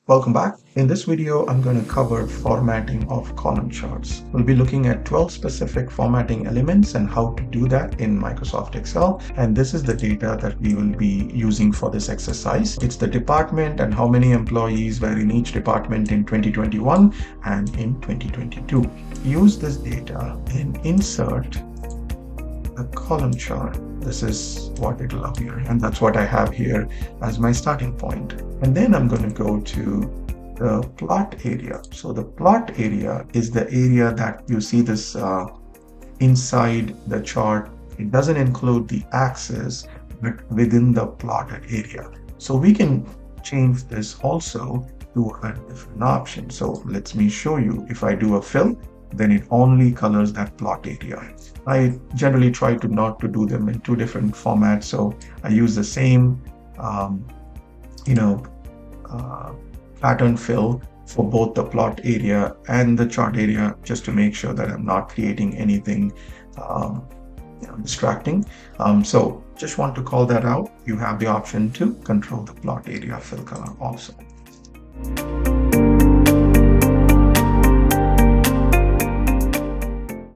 Welcome back. In this video, I'm going to cover formatting of column charts. We'll be looking at 12 specific formatting elements and how to do that in Microsoft Excel. And this is the data that we will be using for this exercise. It's the department and how many employees were in each department in 2021 and in 2022. Use this data and insert a column chart. This is what it'll appear, and that's what I have here as my starting point. And then I'm going to go to the plot area. So the plot area is the area that you see this inside the chart. It doesn't include the axis, but within the plotted area. So we can change this also to a different option. So let me show you. If I do a fill, then it only colors that plot area. I generally try to not to do them in two different formats, so I use the same pattern fill for both the plot area and the chart area, just to make sure that I'm not creating anything distracting. So just want to call that out. You have the option to control the plot area fill color also.